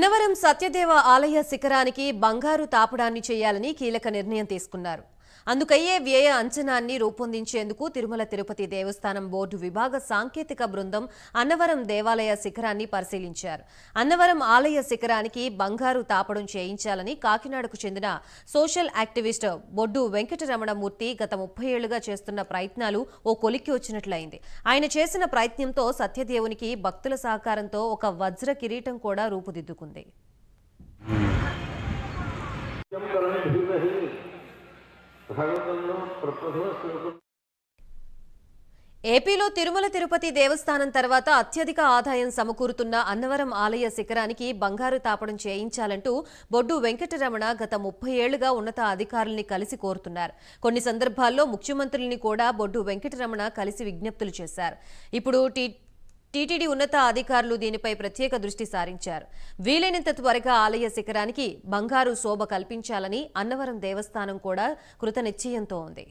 అన్నవరం సత్యదేవ ఆలయ శిఖరానికి బంగారు తాపడాన్ని చేయాలని కీలక నిర్ణయం తీసుకున్నారు. అందుకయ్యే వ్యయ అంచనాన్ని రూపొందించేందుకు తిరుమల తిరుపతి దేవస్థానం బోర్డు విభాగ సాంకేతిక బృందం అన్నవరం దేవాలయ శిఖరాన్ని పరిశీలించారు. అన్నవరం ఆలయ శిఖరానికి బంగారు తాపడం చేయించాలని కాకినాడకు చెందిన సోషల్ యాక్టివిస్ట్ బొడ్డు వెంకటరమణమూర్తి గత 30 ఏళ్లుగా చేస్తున్న ప్రయత్నాలు ఓ కొలిక్కి వచ్చినట్లయింది. ఆయన చేసిన ప్రయత్నంతో సత్యదేవునికి భక్తుల సహకారంతో ఒక వజ్ర కిరీటం కూడా రూపుదిద్దుకుంది. ఏపీలో తిరుమల తిరుపతి దేవస్థానం తర్వాత అత్యధిక ఆదాయం సమకూరుతున్న అన్నవరం ఆలయ శిఖరానికి బంగారు తాపడం చేయించాలంటూ బొడ్డు వెంకటరమణ గత 30 ఏళ్లుగా ఉన్నత అధికారుల్ని కలిసి కోరుతున్నారు. కొన్ని సందర్భాల్లో ముఖ్యమంత్రుల్ని కూడా బొడ్డు వెంకటరమణ కలిసి విజ్ఞప్తులు చేశారు. ఇప్పుడు టీటీడీ ఉన్నత అధికారులు దీనిపై ప్రత్యేక దృష్టి సారించారు. వీలైనంత త్వరగా ఆలయ శిఖరానికి బంగారు శోభ కల్పించాలని అన్నవరం దేవస్థానం కూడా కృతనిశ్చయంతో ఉంది.